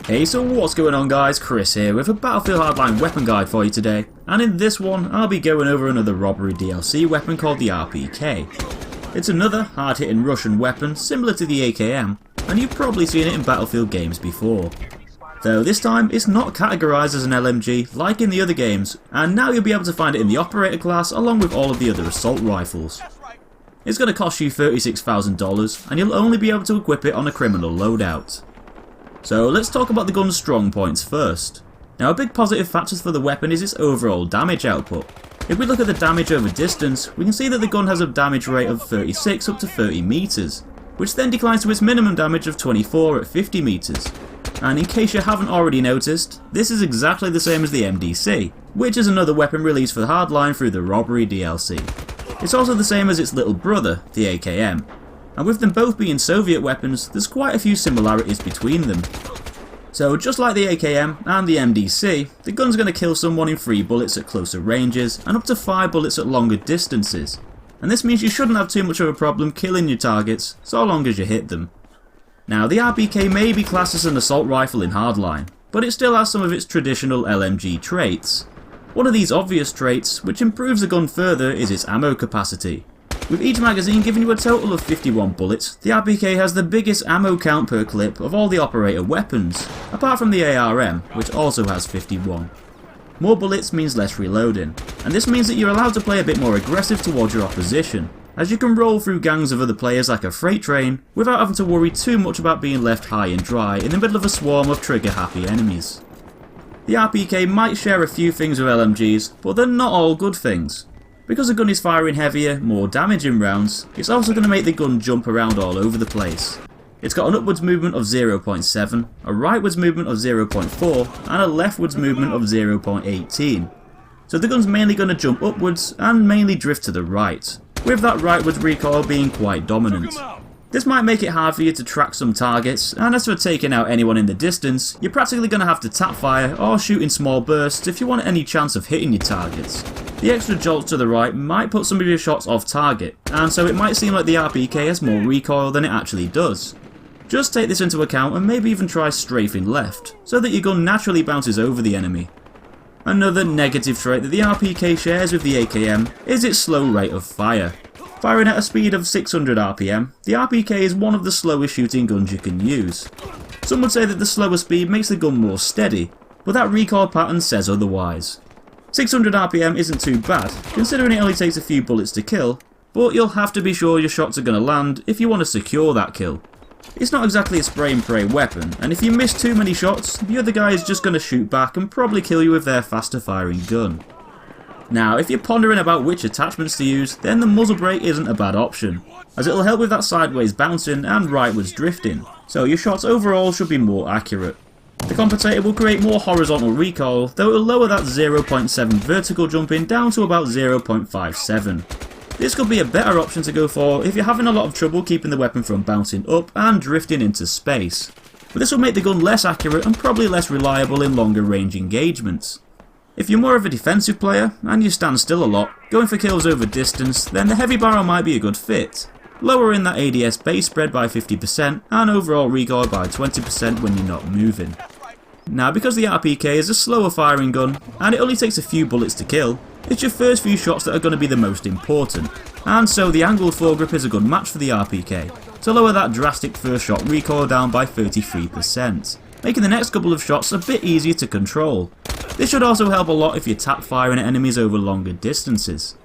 Hey, so what's going on guys, Chris here with a Battlefield Hardline weapon guide for you today, and in this one I'll be going over another robbery DLC weapon called the RPK. It's another hard-hitting Russian weapon similar to the AKM, and you've probably seen it in Battlefield games before. Though this time it's not categorised as an LMG like in the other games, and now you'll be able to find it in the operator class along with all of the other assault rifles. It's going to cost you $36,000 and you'll only be able to equip it on a criminal loadout. So let's talk about the gun's strong points first. Now a big positive factor for the weapon is its overall damage output. If we look at the damage over distance, we can see that the gun has a damage rate of 36 up to 30 meters, which then declines to its minimum damage of 24 at 50 meters. And in case you haven't already noticed, this is exactly the same as the MDC, which is another weapon released for Hardline through the Robbery DLC. It's also the same as its little brother, the AKM. And with them both being Soviet weapons, there's quite a few similarities between them. So just like the AKM and the MDC, the gun's going to kill someone in 3 bullets at closer ranges and up to 5 bullets at longer distances. And this means you shouldn't have too much of a problem killing your targets, so long as you hit them. Now the RPK may be classed as an assault rifle in Hardline, but it still has some of its traditional LMG traits. One of these obvious traits, which improves the gun further, is its ammo capacity. With each magazine giving you a total of 51 bullets, the RPK has the biggest ammo count per clip of all the operator weapons, apart from the ARM, which also has 51. More bullets means less reloading, and this means that you're allowed to play a bit more aggressive towards your opposition, as you can roll through gangs of other players like a freight train without having to worry too much about being left high and dry in the middle of a swarm of trigger-happy enemies. The RPK might share a few things with LMGs, but they're not all good things. Because the gun is firing heavier, more damaging rounds, it's also going to make the gun jump around all over the place. It's got an upwards movement of 0.7, a rightwards movement of 0.4, and a leftwards movement of 0.18. So the gun's mainly going to jump upwards and mainly drift to the right, with that rightwards recoil being quite dominant. This might make it hard for you to track some targets, and as for taking out anyone in the distance, you're practically going to have to tap fire or shoot in small bursts if you want any chance of hitting your targets. The extra jolt to the right might put some of your shots off target, and so it might seem like the RPK has more recoil than it actually does. Just take this into account and maybe even try strafing left, so that your gun naturally bounces over the enemy. Another negative trait that the RPK shares with the AKM is its slow rate of fire. Firing at a speed of 600 RPM, the RPK is one of the slowest shooting guns you can use. Some would say that the slower speed makes the gun more steady, but that recoil pattern says otherwise. 600 RPM isn't too bad, considering it only takes a few bullets to kill, but you'll have to be sure your shots are going to land if you want to secure that kill. It's not exactly a spray and pray weapon, and if you miss too many shots, the other guy is just going to shoot back and probably kill you with their faster firing gun. Now, if you're pondering about which attachments to use, then the muzzle brake isn't a bad option, as it'll help with that sideways bouncing and rightwards drifting, so your shots overall should be more accurate. The compensator will create more horizontal recoil, though it will lower that 0.7 vertical jumping down to about 0.57. This could be a better option to go for if you're having a lot of trouble keeping the weapon from bouncing up and drifting into space, but this will make the gun less accurate and probably less reliable in longer range engagements. If you're more of a defensive player, and you stand still a lot, going for kills over distance, then the heavy barrel might be a good fit, lowering that ADS base spread by 50% and overall recoil by 20% when you're not moving. Now because the RPK is a slower firing gun, and it only takes a few bullets to kill, it's your first few shots that are going to be the most important, and so the angled foregrip is a good match for the RPK, to lower that drastic first shot recoil down by 33%, making the next couple of shots a bit easier to control. This should also help a lot if you're tap firing at enemies over longer distances.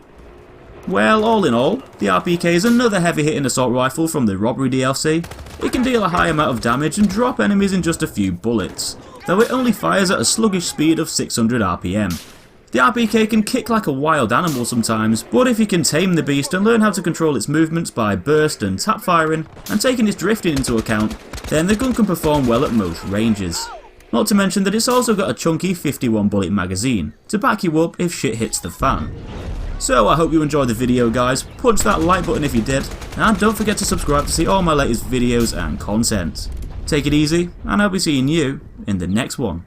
Well, all in all, the RPK is another heavy hitting assault rifle from the Robbery DLC. It can deal a high amount of damage and drop enemies in just a few bullets, though it only fires at a sluggish speed of 600 RPM. The RPK can kick like a wild animal sometimes, but if you can tame the beast and learn how to control its movements by burst and tap firing, and taking its drifting into account, then the gun can perform well at most ranges. Not to mention that it's also got a chunky 51 bullet magazine, to back you up if shit hits the fan. So I hope you enjoyed the video guys, punch that like button if you did, and don't forget to subscribe to see all my latest videos and content. Take it easy, and I'll be seeing you in the next one.